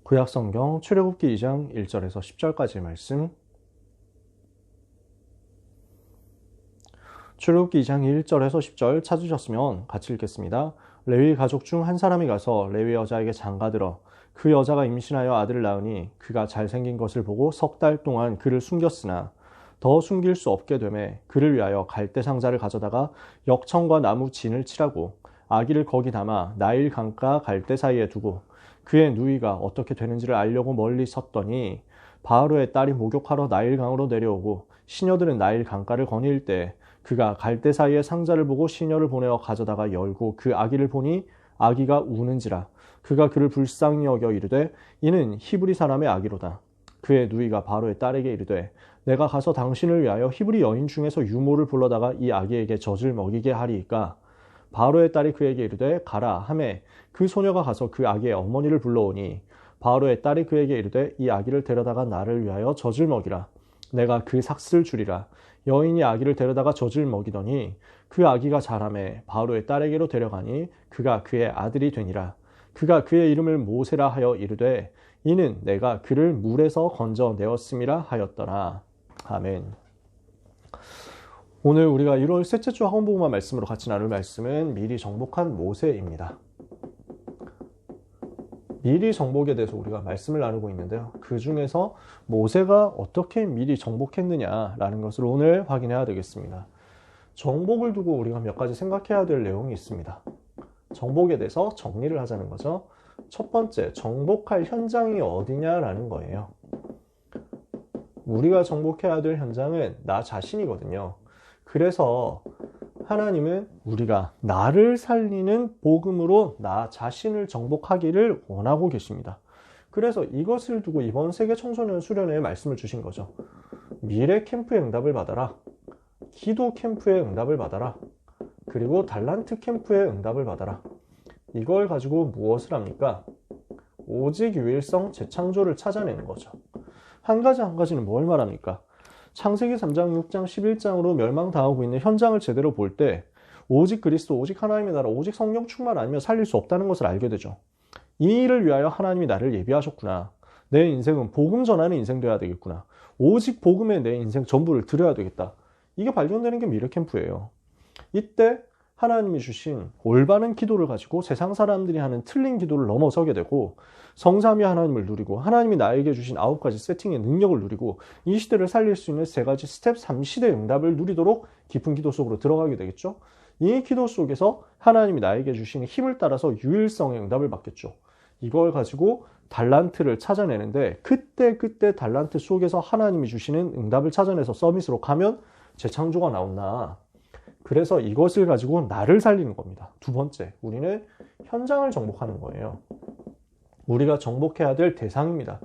구약성경 출애굽기 2장 1절에서 10절까지의 말씀. 출애굽기 2장 1절에서 10절 찾으셨으면 같이 읽겠습니다. 레위 가족 중 한 사람이 가서 레위 여자에게 장가들어 그 여자가 임신하여 아들을 낳으니 그가 잘생긴 것을 보고 석 달 동안 그를 숨겼으나 더 숨길 수 없게 되매 그를 위하여 갈대 상자를 가져다가 역청과 나무 진을 칠하고 아기를 거기 담아 나일 강가 갈대 사이에 두고 그의 누이가 어떻게 되는지를 알려고 멀리 섰더니 바로의 딸이 목욕하러 나일 강으로 내려오고 시녀들은 나일 강가를 거닐 때 그가 갈대 사이에 상자를 보고 시녀를 보내어 가져다가 열고 그 아기를 보니 아기가 우는지라 그가 그를 불쌍히 여겨 이르되 이는 히브리 사람의 아기로다. 그의 누이가 바로의 딸에게 이르되 내가 가서 당신을 위하여 히브리 여인 중에서 유모를 불러다가 이 아기에게 젖을 먹이게 하리이까. 바로의 딸이 그에게 이르되 가라 하매 그 소녀가 가서 그 아기의 어머니를 불러오니 바로의 딸이 그에게 이르되 이 아기를 데려다가 나를 위하여 젖을 먹이라. 내가 그 삭슬 주리라. 여인이 아기를 데려다가 젖을 먹이더니 그 아기가 자라매 바로의 딸에게로 데려가니 그가 그의 아들이 되니라. 그가 그의 이름을 모세라 하여 이르되 이는 내가 그를 물에서 건져내었음이라 하였더라. 아멘. 오늘 우리가 1월 셋째 주 학원복음화 말씀으로 같이 나눌 말씀은 미리 정복한 모세입니다. 미리 정복에 대해서 우리가 말씀을 나누고 있는데요. 그 중에서 모세가 어떻게 미리 정복했느냐라는 것을 오늘 확인해야 되겠습니다. 정복을 두고 우리가 몇 가지 생각해야 될 내용이 있습니다. 정복에 대해서 정리를 하자는 거죠. 첫 번째, 정복할 현장이 어디냐라는 거예요. 우리가 정복해야 될 현장은 나 자신이거든요. 그래서 하나님은 우리가 나를 살리는 복음으로 나 자신을 정복하기를 원하고 계십니다. 그래서 이것을 두고 이번 세계 청소년 수련회에 말씀을 주신 거죠. 미래 캠프의 응답을 받아라. 기도 캠프의 응답을 받아라. 그리고 달란트 캠프의 응답을 받아라. 이걸 가지고 무엇을 합니까? 오직 유일성 재창조를 찾아내는 거죠. 한 가지는 뭘 말합니까? 창세기 3장, 6장, 11장으로 멸망당하고 있는 현장을 제대로 볼 때 오직 그리스도, 오직 하나님의 나라, 오직 성령 충만 아니면 살릴 수 없다는 것을 알게 되죠. 이 일을 위하여 하나님이 나를 예비하셨구나. 내 인생은 복음 전하는 인생 되어야 되겠구나. 오직 복음에 내 인생 전부를 드려야 되겠다. 이게 발견되는 게 미래캠프예요. 이때 하나님이 주신 올바른 기도를 가지고 세상 사람들이 하는 틀린 기도를 넘어서게 되고 성삼위 하나님을 누리고 하나님이 나에게 주신 9가지 세팅의 능력을 누리고 이 시대를 살릴 수 있는 3가지 스텝 3시대 응답을 누리도록 깊은 기도 속으로 들어가게 되겠죠. 이 기도 속에서 하나님이 나에게 주시는 힘을 따라서 유일성의 응답을 받겠죠. 이걸 가지고 달란트를 찾아내는데 그때 달란트 속에서 하나님이 주시는 응답을 찾아내서 서밋으로 가면 재창조가 나온다. 그래서 이것을 가지고 나를 살리는 겁니다. 두 번째, 우리는 현장을 정복하는 거예요. 우리가 정복해야 될 대상입니다.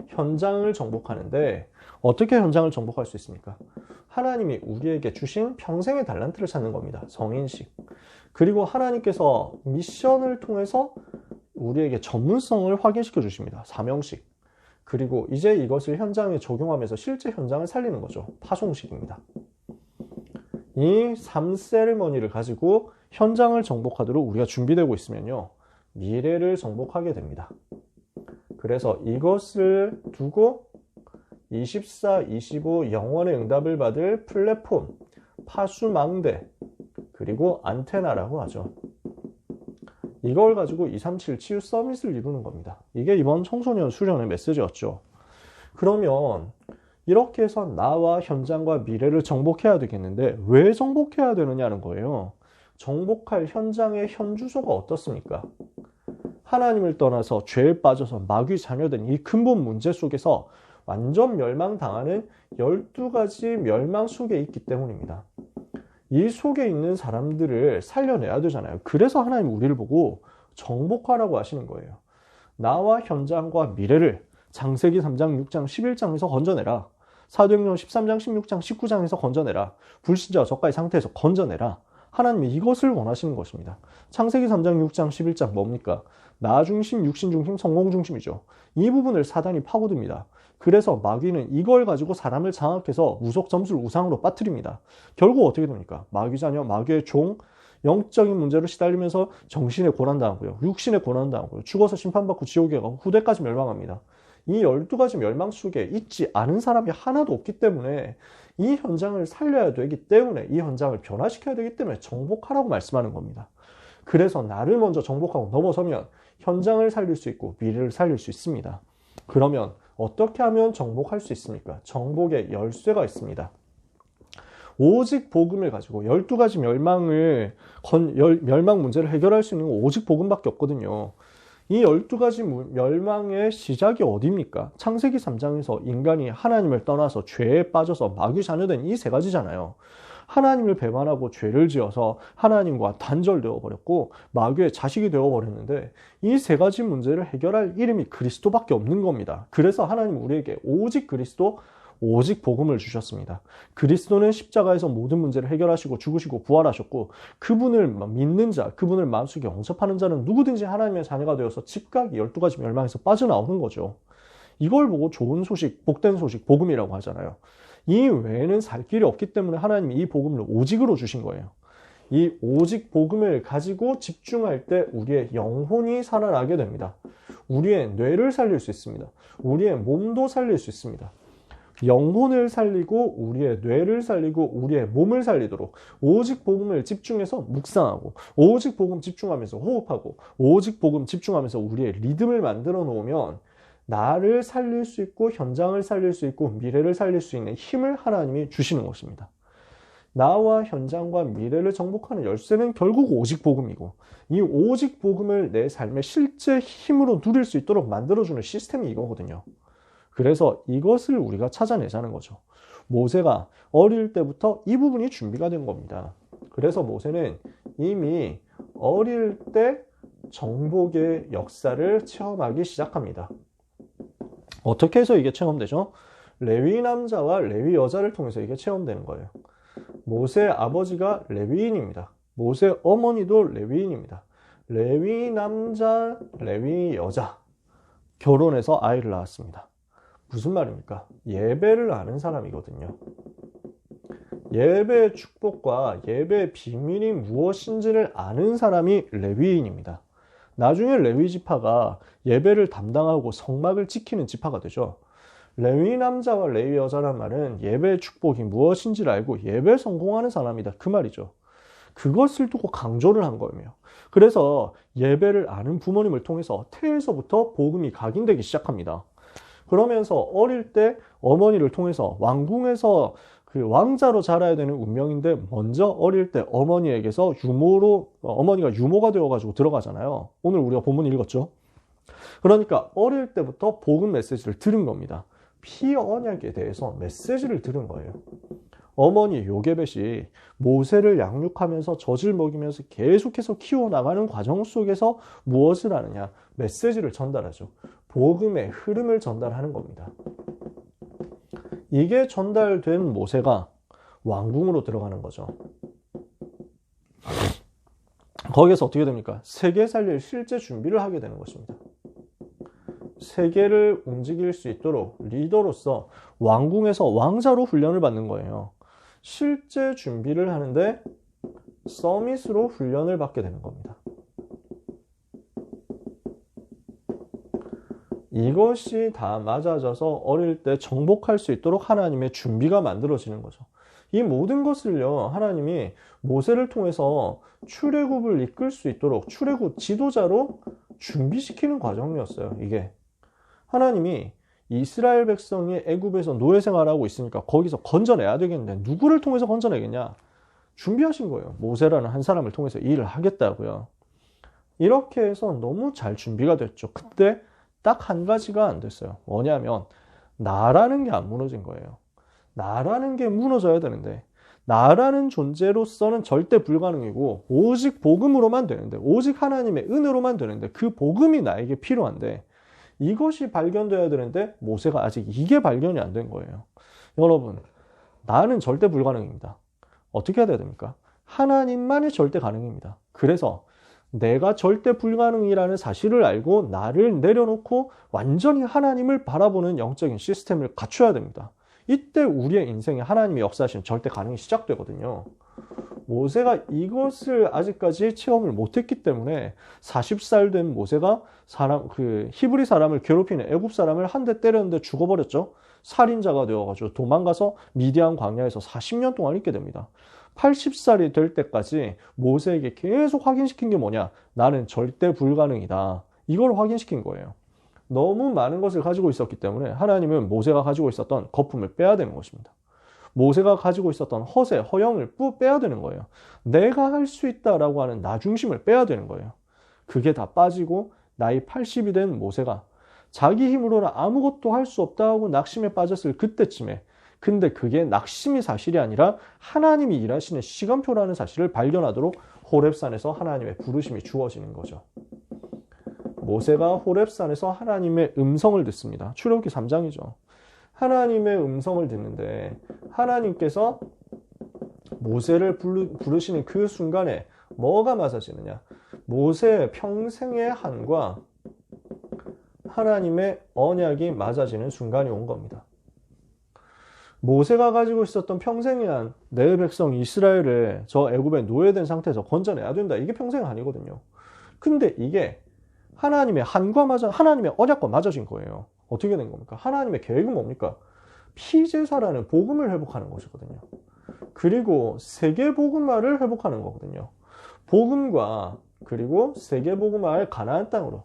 현장을 정복하는데 어떻게 현장을 정복할 수 있습니까? 하나님이 우리에게 주신 평생의 달란트를 찾는 겁니다. 성인식. 그리고 하나님께서 미션을 통해서 우리에게 전문성을 확인시켜 주십니다. 사명식. 그리고 이제 이것을 현장에 적용하면서 실제 현장을 살리는 거죠. 파송식입니다. 이 3세리머니를 가지고 현장을 정복하도록 우리가 준비되고 있으면요. 미래를 정복하게 됩니다. 그래서 이것을 두고 24, 25 영원의 응답을 받을 플랫폼, 파수망대, 그리고 안테나라고 하죠. 이걸 가지고 237 치유 서밋을 이루는 겁니다. 이게 이번 청소년 수련의 메시지였죠. 그러면 이렇게 해서 나와 현장과 미래를 정복해야 되겠는데 왜 정복해야 되느냐는 거예요. 정복할 현장의 현주소가 어떻습니까? 하나님을 떠나서 죄에 빠져서 마귀 자녀된 이 근본 문제 속에서 완전 멸망당하는 12가지 멸망 속에 있기 때문입니다. 이 속에 있는 사람들을 살려내야 되잖아요. 그래서 하나님 우리를 보고 정복하라고 하시는 거예요. 나와 현장과 미래를 창세기 3장, 6장, 11장에서 건져내라. 사도행전 13장, 16장, 19장에서 건져내라. 불신자와 저가의 상태에서 건져내라. 하나님이 이것을 원하시는 것입니다. 창세기 3장, 6장, 11장 뭡니까? 나 중심, 육신 중심, 성공 중심이죠. 이 부분을 사단이 파고듭니다. 그래서 마귀는 이걸 가지고 사람을 장악해서 우속 점수를 우상으로 빠뜨립니다. 결국 어떻게 됩니까? 마귀 자녀, 마귀의 종, 영적인 문제로 시달리면서 정신에 고난당하고요. 육신에 고난당하고요. 죽어서 심판받고 지옥에 가고 후대까지 멸망합니다. 이 12가지 멸망 속에 있지 않은 사람이 하나도 없기 때문에 이 현장을 살려야 되기 때문에 이 현장을 변화시켜야 되기 때문에 정복하라고 말씀하는 겁니다. 그래서 나를 먼저 정복하고 넘어서면 현장을 살릴 수 있고 미래를 살릴 수 있습니다. 그러면 어떻게 하면 정복할 수 있습니까? 정복의 열쇠가 있습니다. 오직 복음을 가지고 12가지 멸망 문제를 해결할 수 있는 건 오직 복음밖에 없거든요. 이 12가지 멸망의 시작이 어디입니까? 창세기 3장에서 인간이 하나님을 떠나서 죄에 빠져서 마귀 자녀된 이 세 가지잖아요. 하나님을 배반하고 죄를 지어서 하나님과 단절되어 버렸고 마귀의 자식이 되어 버렸는데 이 세 가지 문제를 해결할 이름이 그리스도밖에 없는 겁니다. 그래서 하나님 우리에게 오직 그리스도, 오직 복음을 주셨습니다. 그리스도는 십자가에서 모든 문제를 해결하시고 죽으시고 부활하셨고 그분을 믿는 자, 그분을 마음속에 영접하는 자는 누구든지 하나님의 자녀가 되어서 즉각 12가지 멸망에서 빠져나오는 거죠. 이걸 보고 좋은 소식, 복된 소식, 복음이라고 하잖아요. 이 외에는 살 길이 없기 때문에 하나님이 이 복음을 오직으로 주신 거예요. 이 오직 복음을 가지고 집중할 때 우리의 영혼이 살아나게 됩니다. 우리의 뇌를 살릴 수 있습니다. 우리의 몸도 살릴 수 있습니다. 영혼을 살리고 우리의 뇌를 살리고 우리의 몸을 살리도록 오직 복음을 집중해서 묵상하고 오직 복음 집중하면서 호흡하고 오직 복음 집중하면서 우리의 리듬을 만들어 놓으면 나를 살릴 수 있고 현장을 살릴 수 있고 미래를 살릴 수 있는 힘을 하나님이 주시는 것입니다. 나와 현장과 미래를 정복하는 열쇠는 결국 오직 복음이고 이 오직 복음을 내 삶의 실제 힘으로 누릴 수 있도록 만들어주는 시스템이 이거거든요. 그래서 이것을 우리가 찾아내자는 거죠. 모세가 어릴 때부터 이 부분이 준비가 된 겁니다. 그래서 모세는 이미 어릴 때 정복의 역사를 체험하기 시작합니다. 어떻게 해서 이게 체험되죠? 레위 남자와 레위 여자를 통해서 이게 체험되는 거예요. 모세 아버지가 레위인입니다. 모세 어머니도 레위인입니다. 레위 남자, 레위 여자 결혼해서 아이를 낳았습니다. 무슨 말입니까? 예배를 아는 사람이거든요. 예배의 축복과 예배의 비밀이 무엇인지를 아는 사람이 레위인입니다. 나중에 레위 지파가 예배를 담당하고 성막을 지키는 지파가 되죠. 레위 남자와 레위 여자란 말은 예배의 축복이 무엇인지를 알고 예배에 성공하는 사람이다. 그 말이죠. 그것을 두고 강조를 한 거예요. 그래서 예배를 아는 부모님을 통해서 태에서부터 복음이 각인되기 시작합니다. 그러면서 어릴 때 어머니를 통해서 왕궁에서 그 왕자로 자라야 되는 운명인데 먼저 어릴 때 어머니에게서 어머니가 유모가 되어가지고 들어가잖아요. 오늘 우리가 본문 읽었죠. 그러니까 어릴 때부터 복음 메시지를 들은 겁니다. 피 언약에 대해서 메시지를 들은 거예요. 어머니 요게벳이 모세를 양육하면서 젖을 먹이면서 계속해서 키워나가는 과정 속에서 무엇을 하느냐? 메시지를 전달하죠. 복음의 흐름을 전달하는 겁니다. 이게 전달된 모세가 왕궁으로 들어가는 거죠. 거기에서 어떻게 됩니까? 세계 살릴 실제 준비를 하게 되는 것입니다. 세계를 움직일 수 있도록 리더로서 왕궁에서 왕자로 훈련을 받는 거예요. 실제 준비를 하는데 서밋으로 훈련을 받게 되는 겁니다. 이것이 다 맞아져서 어릴 때 정복할 수 있도록 하나님의 준비가 만들어지는 거죠. 이 모든 것을요, 하나님이 모세를 통해서 출애굽을 이끌 수 있도록 출애굽 지도자로 준비시키는 과정이었어요. 이게 하나님이 이스라엘 백성이 애굽에서 노예 생활하고 있으니까 거기서 건져내야 되겠는데 누구를 통해서 건져내겠냐? 준비하신 거예요. 모세라는 한 사람을 통해서 일을 하겠다고요. 이렇게 해서 너무 잘 준비가 됐죠. 그때 딱 한 가지가 안 됐어요. 뭐냐면 나라는 게 안 무너진 거예요. 나라는 게 무너져야 되는데 나라는 존재로서는 절대 불가능이고 오직 복음으로만 되는데 오직 하나님의 은혜로만 되는데 그 복음이 나에게 필요한데 이것이 발견돼야 되는데 모세가 아직 이게 발견이 안 된 거예요. 여러분, 나는 절대 불가능입니다. 어떻게 해야 됩니까? 하나님만이 절대 가능입니다. 그래서 내가 절대 불가능이라는 사실을 알고 나를 내려놓고 완전히 하나님을 바라보는 영적인 시스템을 갖춰야 됩니다. 이때 우리의 인생에 하나님의 역사하시는 절대 가능이 시작되거든요. 모세가 이것을 아직까지 체험을 못했기 때문에 40살 된 모세가 히브리 사람을 괴롭히는 애굽 사람을 한 대 때렸는데 죽어버렸죠. 살인자가 되어가지고 도망가서 미디안 광야에서 40년 동안 있게 됩니다. 80살이 될 때까지 모세에게 계속 확인시킨 게 뭐냐? 나는 절대 불가능이다. 이걸 확인시킨 거예요. 너무 많은 것을 가지고 있었기 때문에 하나님은 모세가 가지고 있었던 거품을 빼야 되는 것입니다. 모세가 가지고 있었던 허세, 허영을 빼야 되는 거예요. 내가 할 수 있다라고 하는 나 중심을 빼야 되는 거예요. 그게 다 빠지고 나이 80이 된 모세가 자기 힘으로는 아무것도 할 수 없다고 낙심에 빠졌을 그때쯤에, 근데 그게 낙심이 사실이 아니라 하나님이 일하시는 시간표라는 사실을 발견하도록 호렙산에서 하나님의 부르심이 주어지는 거죠. 모세가 호렙산에서 하나님의 음성을 듣습니다. 출애굽기 3장이죠. 하나님의 음성을 듣는데 하나님께서 모세를 부르시는 그 순간에 뭐가 맞아지느냐? 모세의 평생의 한과 하나님의 언약이 맞아지는 순간이 온 겁니다. 모세가 가지고 있었던 평생의 한, 내 백성 이스라엘을 저 애굽에 노예된 상태에서 건져내야 된다. 이게 평생 한이거든요. 근데 이게 하나님의 언약과 맞아진 거예요. 어떻게 된 겁니까? 하나님의 계획은 뭡니까? 피제사라는 복음을 회복하는 것이거든요. 그리고 세계복음화를 회복하는 거거든요. 복음과 그리고 세계복음화를 가나안 땅으로,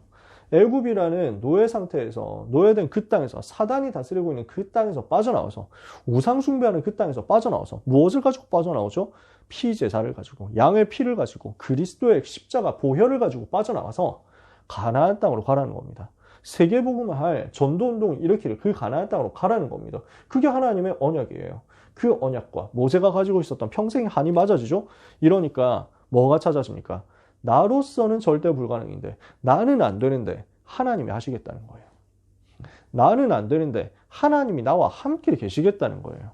애굽이라는 노예 상태에서, 노예된 그 땅에서, 사단이 다스리고 있는 그 땅에서 빠져나와서, 우상 숭배하는 그 땅에서 빠져나와서 무엇을 가지고 빠져나오죠? 피제사를 가지고, 양의 피를 가지고, 그리스도의 십자가 보혈을 가지고 빠져나와서 가나안 땅으로 가라는 겁니다. 세계복음화할 전도운동을 일으킬 그 가나안 땅으로 가라는 겁니다. 그게 하나님의 언약이에요. 그 언약과 모세가 가지고 있었던 평생의 한이 맞아지죠? 이러니까 뭐가 찾아집니까? 나로서는 절대 불가능인데, 나는 안 되는데 하나님이 하시겠다는 거예요. 나는 안 되는데 하나님이 나와 함께 계시겠다는 거예요.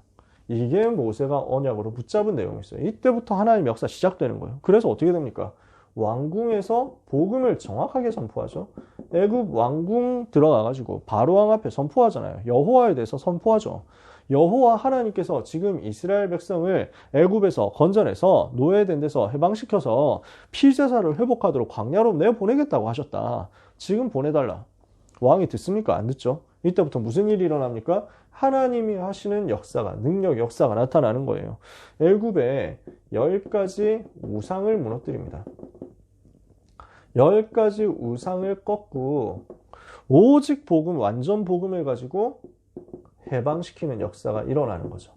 이게 모세가 언약으로 붙잡은 내용이었어요. 이때부터 하나님 역사 시작되는 거예요. 그래서 어떻게 됩니까? 왕궁에서 복음을 정확하게 선포하죠. 애굽 왕궁 들어가가지고 바로왕 앞에 선포하잖아요. 여호와에 대해서 선포하죠. 여호와 하나님께서 지금 이스라엘 백성을 애굽에서 건져내서 노예된 데서 해방시켜서 피제사를 회복하도록 광야로 내보내겠다고 하셨다. 지금 보내달라. 왕이 듣습니까? 안 듣죠. 이때부터 무슨 일이 일어납니까? 하나님이 하시는 역사가, 능력 역사가 나타나는 거예요. 애굽에 10가지 우상을 무너뜨립니다. 10가지 우상을 꺾고 오직 복음, 완전 복음을 가지고 해방시키는 역사가 일어나는 거죠.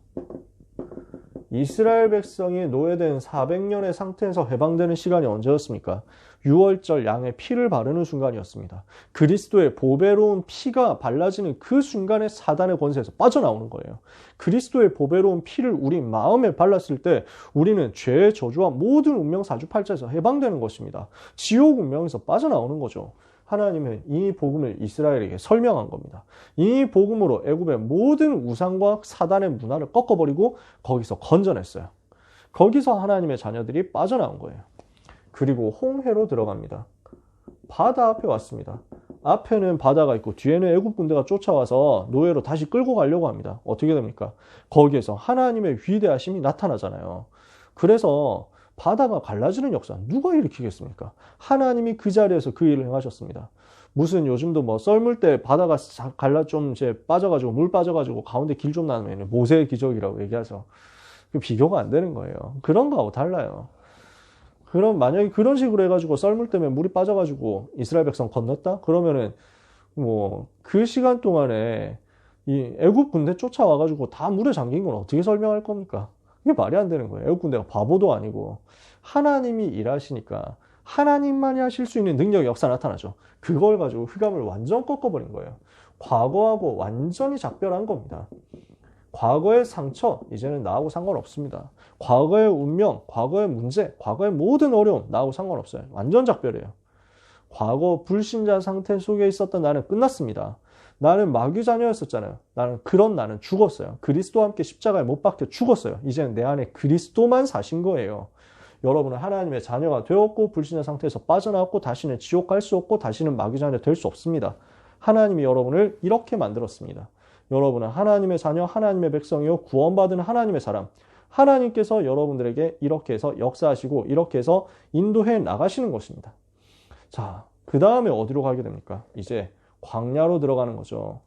이스라엘 백성이 노예된 400년의 상태에서 해방되는 시간이 언제였습니까? 6월절 양의 피를 바르는 순간이었습니다. 그리스도의 보배로운 피가 발라지는 그 순간에 사단의 권세에서 빠져나오는 거예요. 그리스도의 보배로운 피를 우리 마음에 발랐을 때 우리는 죄의 저주와 모든 운명 사주팔자에서 해방되는 것입니다. 지옥 운명에서 빠져나오는 거죠. 하나님은 이 복음을 이스라엘에게 설명한 겁니다. 이 복음으로 애굽의 모든 우상과 사단의 문화를 꺾어버리고 거기서 건져냈어요. 거기서 하나님의 자녀들이 빠져나온 거예요. 그리고 홍해로 들어갑니다. 바다 앞에 왔습니다. 앞에는 바다가 있고 뒤에는 애굽 군대가 쫓아와서 노예로 다시 끌고 가려고 합니다. 어떻게 됩니까? 거기에서 하나님의 위대하심이 나타나잖아요. 그래서 바다가 갈라지는 역사 누가 일으키겠습니까? 하나님이 그 자리에서 그 일을 행하셨습니다. 무슨 요즘도 뭐 썰물 때 바다가 좀 이제 빠져가지고 물 빠져가지고 가운데 길 좀 나면 모세의 기적이라고 얘기하죠. 그 비교가 안 되는 거예요. 그런 거하고 달라요. 그럼 만약에 그런 식으로 해가지고 썰물 때문에 물이 빠져가지고 이스라엘 백성 건넜다? 그러면은 뭐 그 시간 동안에 이 애굽 군대 쫓아와가지고 다 물에 잠긴 건 어떻게 설명할 겁니까? 이게 말이 안 되는 거예요. 애국 군대가 바보도 아니고 하나님이 일하시니까 하나님만이 하실 수 있는 능력의 역사 나타나죠. 그걸 가지고 흑암을 완전 꺾어버린 거예요. 과거하고 완전히 작별한 겁니다. 과거의 상처 이제는 나하고 상관없습니다. 과거의 운명, 과거의 문제, 과거의 모든 어려움 나하고 상관없어요. 완전 작별이에요. 과거 불신자 상태 속에 있었던 나는 끝났습니다. 나는 마귀 자녀였었잖아요. 나는 죽었어요. 그리스도와 함께 십자가에 못 박혀 죽었어요. 이제는 내 안에 그리스도만 사신 거예요. 여러분은 하나님의 자녀가 되었고 불신자 상태에서 빠져나왔고 다시는 지옥 갈 수 없고 다시는 마귀 자녀 될 수 없습니다. 하나님이 여러분을 이렇게 만들었습니다. 여러분은 하나님의 자녀, 하나님의 백성이요, 구원받은 하나님의 사람. 하나님께서 여러분들에게 이렇게 해서 역사하시고 이렇게 해서 인도해 나가시는 것입니다. 자, 그 다음에 어디로 가게 됩니까? 이제 광야로 들어가는 거죠.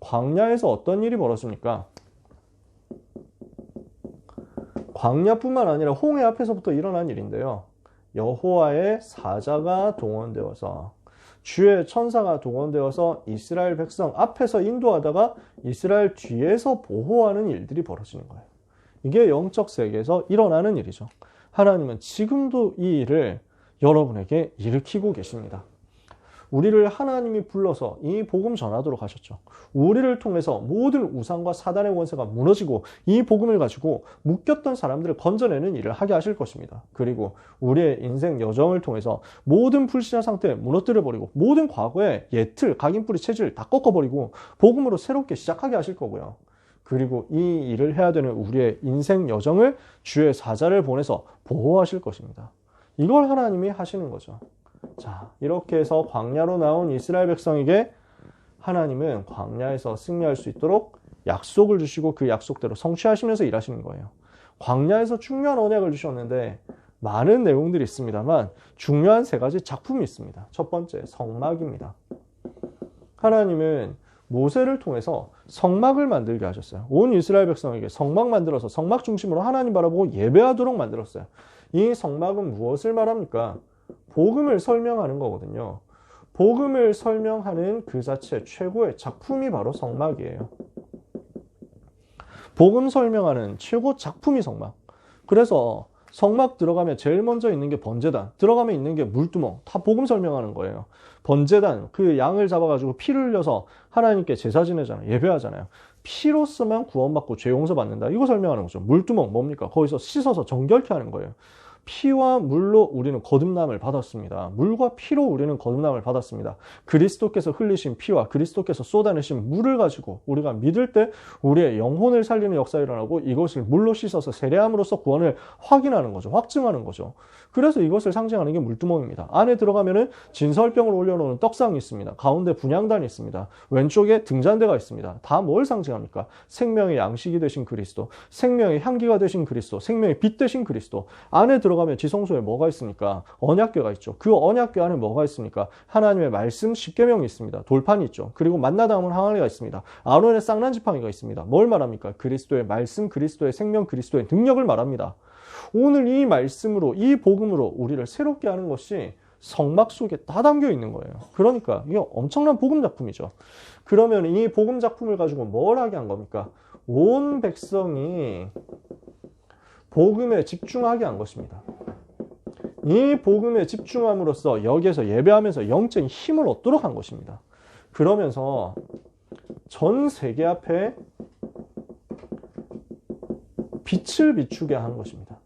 광야에서 어떤 일이 벌어집니까? 광야뿐만 아니라 홍해 앞에서부터 일어난 일인데요. 여호와의 사자가 동원되어서 주의 천사가 동원되어서 이스라엘 백성 앞에서 인도하다가 이스라엘 뒤에서 보호하는 일들이 벌어지는 거예요. 이게 영적 세계에서 일어나는 일이죠. 하나님은 지금도 이 일을 여러분에게 일으키고 계십니다. 우리를 하나님이 불러서 이 복음 전하도록 하셨죠. 우리를 통해서 모든 우상과 사단의 권세가 무너지고 이 복음을 가지고 묶였던 사람들을 건져내는 일을 하게 하실 것입니다. 그리고 우리의 인생 여정을 통해서 모든 불신앙 상태를 무너뜨려버리고 모든 과거의 옛틀, 각인뿌리 체질을 다 꺾어버리고 복음으로 새롭게 시작하게 하실 거고요. 그리고 이 일을 해야 되는 우리의 인생 여정을 주의 사자를 보내서 보호하실 것입니다. 이걸 하나님이 하시는 거죠. 자, 이렇게 해서 광야로 나온 이스라엘 백성에게 하나님은 광야에서 승리할 수 있도록 약속을 주시고 그 약속대로 성취하시면서 일하시는 거예요. 광야에서 중요한 언약을 주셨는데 많은 내용들이 있습니다만 중요한 세 가지 작품이 있습니다. 첫 번째, 성막입니다. 하나님은 모세를 통해서 성막을 만들게 하셨어요. 온 이스라엘 백성에게 성막 만들어서 성막 중심으로 하나님 바라보고 예배하도록 만들었어요. 이 성막은 무엇을 말합니까? 복음을 설명하는 거거든요. 복음을 설명하는 그 자체 최고의 작품이 바로 성막이에요. 복음 설명하는 최고 작품이 성막. 그래서 성막 들어가면 제일 먼저 있는 게 번제단, 들어가면 있는 게 물두멍, 다 복음 설명하는 거예요. 번제단, 그 양을 잡아가지고 피를 흘려서 하나님께 제사 지내잖아요. 예배하잖아요. 피로서만 구원받고 죄 용서받는다. 이거 설명하는 거죠. 물두멍 뭡니까? 거기서 씻어서 정결케 하는 거예요. 피와 물로 우리는 거듭남을 받았습니다. 물과 피로 우리는 거듭남을 받았습니다. 그리스도께서 흘리신 피와 그리스도께서 쏟아내신 물을 가지고 우리가 믿을 때 우리의 영혼을 살리는 역사가 일어나고 이것을 물로 씻어서 세례함으로써 구원을 확인하는 거죠. 확증하는 거죠. 그래서 이것을 상징하는 게 물두멍입니다. 안에 들어가면은 진설병을 올려놓은 떡상이 있습니다. 가운데 분향단이 있습니다. 왼쪽에 등잔대가 있습니다. 다 뭘 상징합니까? 생명의 양식이 되신 그리스도, 생명의 향기가 되신 그리스도, 생명의 빛 되신 그리스도. 안에 들어가면 지성소에 뭐가 있습니까? 언약궤가 있죠. 그 언약궤 안에 뭐가 있습니까? 하나님의 말씀 십계명이 있습니다. 돌판이 있죠. 그리고 만나 담은 항아리가 있습니다. 아론의 쌍난 지팡이가 있습니다. 뭘 말합니까? 그리스도의 말씀, 그리스도의 생명, 그리스도의 능력을 말합니다. 오늘 이 말씀으로, 이 복음으로 우리를 새롭게 하는 것이 성막 속에 다 담겨 있는 거예요. 그러니까 이게 엄청난 복음 작품이죠. 그러면 이 복음 작품을 가지고 뭘 하게 한 겁니까? 온 백성이 복음에 집중하게 한 것입니다. 이 복음에 집중함으로써 여기에서 예배하면서 영적인 힘을 얻도록 한 것입니다. 그러면서 전 세계 앞에 빛을 비추게 한 것입니다.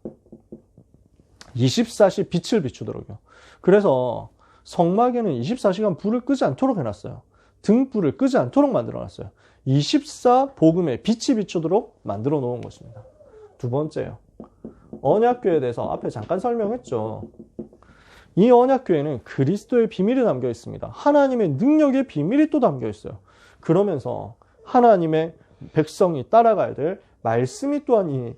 24시 빛을 비추도록요. 그래서 성막에는 24시간 불을 끄지 않도록 해놨어요. 등불을 끄지 않도록 만들어놨어요. 24 복음에 빛이 비추도록 만들어 놓은 것입니다. 두 번째요. 언약궤에 대해서 앞에 잠깐 설명했죠. 이 언약궤에는 그리스도의 비밀이 담겨 있습니다. 하나님의 능력의 비밀이 또 담겨 있어요. 그러면서 하나님의 백성이 따라가야 될 말씀이 또한 이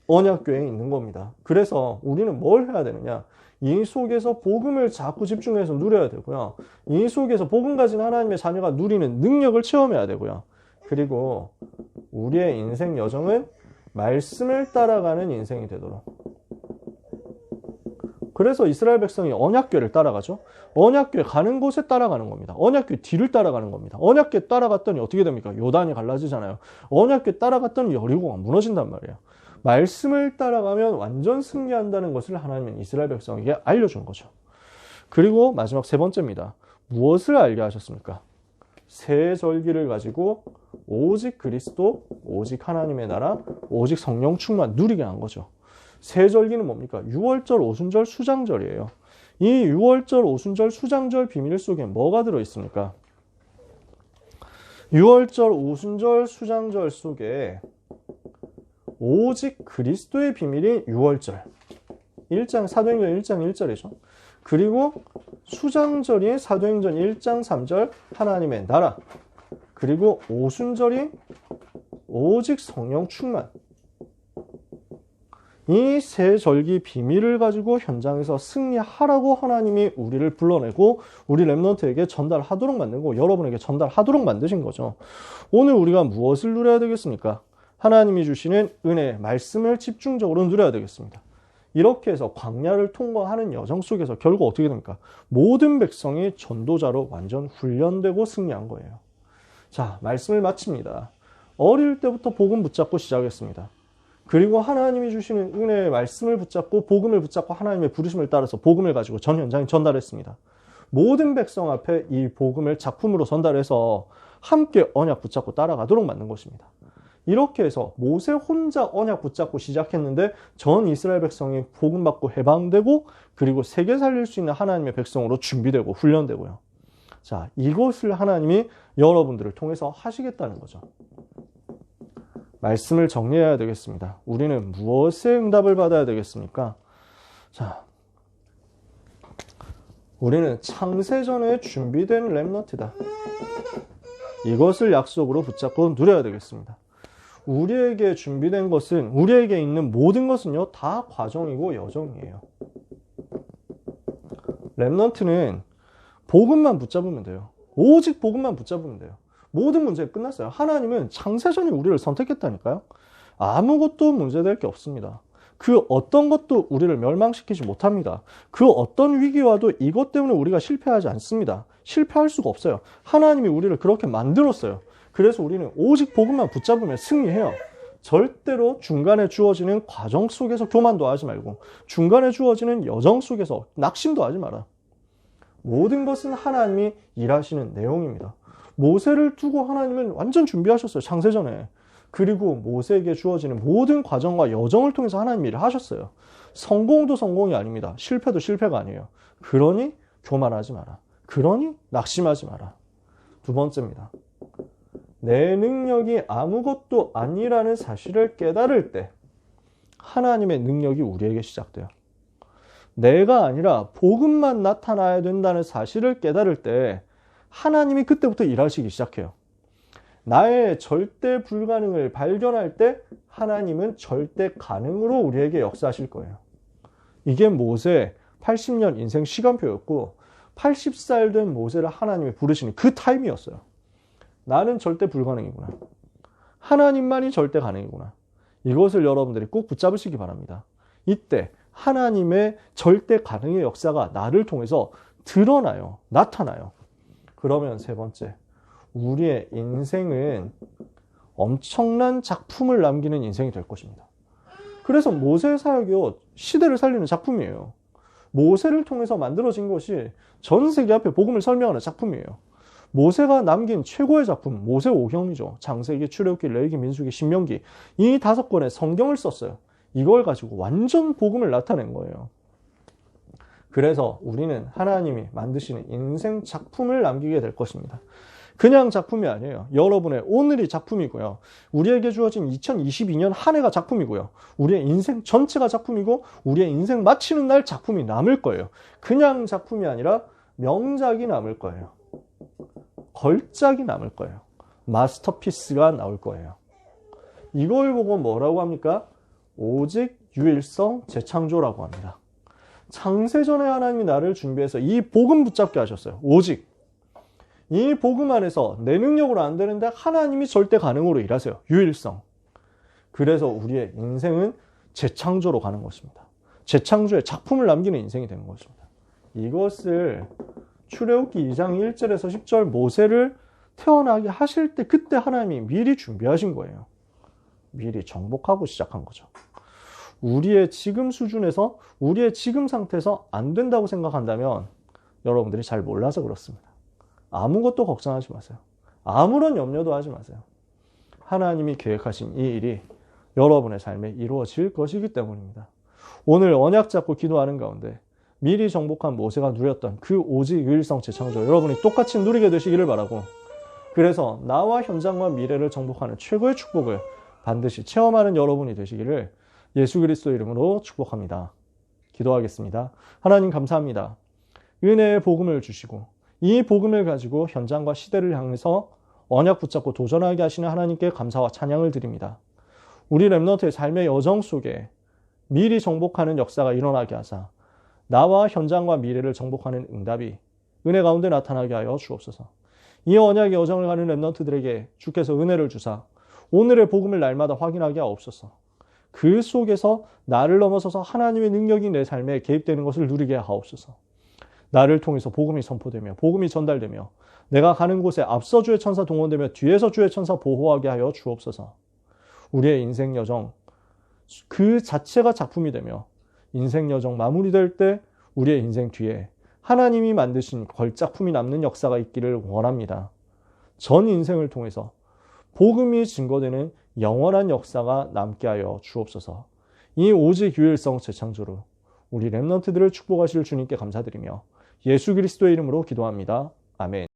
언약궤에 있는 겁니다. 그래서 우리는 뭘 해야 되느냐? 이 속에서 복음을 자꾸 집중해서 누려야 되고요. 이 속에서 복음 가진 하나님의 자녀가 누리는 능력을 체험해야 되고요. 그리고 우리의 인생 여정은 말씀을 따라가는 인생이 되도록. 그래서 이스라엘 백성이 언약궤를 따라가죠. 언약궤 가는 곳에 따라가는 겁니다. 언약궤 뒤를 따라가는 겁니다. 언약궤 따라갔더니 어떻게 됩니까? 요단이 갈라지잖아요. 언약궤 따라갔더니 여리고가 무너진단 말이에요. 말씀을 따라가면 완전 승리한다는 것을 하나님은 이스라엘 백성에게 알려준 거죠. 그리고 마지막 세 번째입니다. 무엇을 알게 하셨습니까? 새 절기를 가지고 오직 그리스도, 오직 하나님의 나라, 오직 성령 충만 누리게 한 거죠. 새 절기는 뭡니까? 유월절, 오순절, 수장절이에요. 이 유월절, 오순절, 수장절 비밀 속에 뭐가 들어있습니까? 유월절, 오순절, 수장절 속에 오직 그리스도의 비밀이 유월절. 사도행전 1장 1절이죠. 그리고 수장절이 사도행전 1장 3절 하나님의 나라. 그리고 오순절이 오직 성령 충만. 이 세 절기 비밀을 가지고 현장에서 승리하라고 하나님이 우리를 불러내고 우리 렘넌트에게 전달하도록 만들고 여러분에게 전달하도록 만드신 거죠. 오늘 우리가 무엇을 누려야 되겠습니까? 하나님이 주시는 은혜, 말씀을 집중적으로 누려야 되겠습니다. 이렇게 해서 광야를 통과하는 여정 속에서 결국 어떻게 됩니까? 모든 백성이 전도자로 완전 훈련되고 승리한 거예요. 자, 말씀을 마칩니다. 어릴 때부터 복음 붙잡고 시작했습니다. 그리고 하나님이 주시는 은혜의 말씀을 붙잡고 복음을 붙잡고 하나님의 부르심을 따라서 복음을 가지고 전 현장에 전달했습니다. 모든 백성 앞에 이 복음을 작품으로 전달해서 함께 언약 붙잡고 따라가도록 만든 것입니다. 이렇게 해서 모세 혼자 언약 붙잡고 시작했는데 전 이스라엘 백성이 복음 받고 해방되고 그리고 세계 살릴 수 있는 하나님의 백성으로 준비되고 훈련되고요. 자, 이것을 하나님이 여러분들을 통해서 하시겠다는 거죠. 말씀을 정리해야 되겠습니다. 우리는 무엇에 응답을 받아야 되겠습니까? 자, 우리는 창세전에 준비된 렘넌트다. 이것을 약속으로 붙잡고 누려야 되겠습니다. 우리에게 준비된 것은, 우리에게 있는 모든 것은요, 다 과정이고 여정이에요. 렘넌트는 복음만 붙잡으면 돼요. 오직 복음만 붙잡으면 돼요. 모든 문제가 끝났어요. 하나님은 창세전에 우리를 선택했다니까요. 아무것도 문제될 게 없습니다. 그 어떤 것도 우리를 멸망시키지 못합니다. 그 어떤 위기와도 이것 때문에 우리가 실패하지 않습니다. 실패할 수가 없어요. 하나님이 우리를 그렇게 만들었어요. 그래서 우리는 오직 복음만 붙잡으면 승리해요. 절대로 중간에 주어지는 과정 속에서 교만도 하지 말고 중간에 주어지는 여정 속에서 낙심도 하지 마라. 모든 것은 하나님이 일하시는 내용입니다. 모세를 두고 하나님은 완전 준비하셨어요. 창세전에. 그리고 모세에게 주어지는 모든 과정과 여정을 통해서 하나님이 일을 하셨어요. 성공도 성공이 아닙니다. 실패도 실패가 아니에요. 그러니 교만하지 마라. 그러니 낙심하지 마라. 두 번째입니다. 내 능력이 아무것도 아니라는 사실을 깨달을 때 하나님의 능력이 우리에게 시작돼요. 내가 아니라 복음만 나타나야 된다는 사실을 깨달을 때 하나님이 그때부터 일하시기 시작해요. 나의 절대 불가능을 발견할 때 하나님은 절대 가능으로 우리에게 역사하실 거예요. 이게 모세 80년 인생 시간표였고 80살 된 모세를 하나님이 부르시는 그 타임이었어요. 나는 절대 불가능이구나. 하나님만이 절대 가능이구나. 이것을 여러분들이 꼭 붙잡으시기 바랍니다. 이때 하나님의 절대 가능의 역사가 나를 통해서 드러나요. 나타나요. 그러면 세 번째, 우리의 인생은 엄청난 작품을 남기는 인생이 될 것입니다. 그래서 모세의 사역이요, 시대를 살리는 작품이에요. 모세를 통해서 만들어진 것이 전 세계 앞에 복음을 설명하는 작품이에요. 모세가 남긴 최고의 작품, 모세오경이죠. 창세기, 출애굽기, 레위기, 민수기, 신명기, 이 5권의 성경을 썼어요. 이걸 가지고 완전 복음을 나타낸 거예요. 그래서 우리는 하나님이 만드시는 인생 작품을 남기게 될 것입니다. 그냥 작품이 아니에요. 여러분의 오늘이 작품이고요. 우리에게 주어진 2022년 한 해가 작품이고요. 우리의 인생 전체가 작품이고 우리의 인생 마치는 날 작품이 남을 거예요. 그냥 작품이 아니라 명작이 남을 거예요. 걸작이 남을 거예요. 마스터피스가 나올 거예요. 이걸 보고 뭐라고 합니까? 오직 유일성 재창조라고 합니다. 창세전에 하나님이 나를 준비해서 이 복음 붙잡게 하셨어요. 오직 이 복음 안에서 내 능력으로 안 되는데 하나님이 절대 가능으로 일하세요. 유일성. 그래서 우리의 인생은 재창조로 가는 것입니다. 재창조의 작품을 남기는 인생이 되는 것입니다. 이것을 출애굽기 2장 1절에서 10절 모세를 태어나게 하실 때 그때 하나님이 미리 준비하신 거예요. 미리 정복하고 시작한 거죠. 우리의 지금 수준에서 우리의 지금 상태에서 안 된다고 생각한다면 여러분들이 잘 몰라서 그렇습니다. 아무것도 걱정하지 마세요. 아무런 염려도 하지 마세요. 하나님이 계획하신 이 일이 여러분의 삶에 이루어질 것이기 때문입니다. 오늘 언약 잡고 기도하는 가운데 미리 정복한 모세가 누렸던 그 오직 유일성 재창조 여러분이 똑같이 누리게 되시기를 바라고, 그래서 나와 현장과 미래를 정복하는 최고의 축복을 반드시 체험하는 여러분이 되시기를 예수 그리스도 이름으로 축복합니다. 기도하겠습니다. 하나님 감사합니다. 은혜의 복음을 주시고 이 복음을 가지고 현장과 시대를 향해서 언약 붙잡고 도전하게 하시는 하나님께 감사와 찬양을 드립니다. 우리 렘넌트의 삶의 여정 속에 미리 정복하는 역사가 일어나게 하사 나와 현장과 미래를 정복하는 응답이 은혜 가운데 나타나게 하여 주옵소서. 이 언약의 여정을 가는 렘넌트들에게 주께서 은혜를 주사 오늘의 복음을 날마다 확인하게 하옵소서. 그 속에서 나를 넘어서서 하나님의 능력이 내 삶에 개입되는 것을 누리게 하옵소서. 나를 통해서 복음이 선포되며 복음이 전달되며 내가 가는 곳에 앞서 주의 천사 동원되며 뒤에서 주의 천사 보호하게 하여 주옵소서. 우리의 인생 여정 그 자체가 작품이 되며 인생 여정 마무리될 때 우리의 인생 뒤에 하나님이 만드신 걸작품이 남는 역사가 있기를 원합니다. 전 인생을 통해서 복음이 증거되는 영원한 역사가 남게 하여 주옵소서. 이 오직 유일성 재창조로 우리 렘넌트들을 축복하실 주님께 감사드리며 예수 그리스도의 이름으로 기도합니다. 아멘.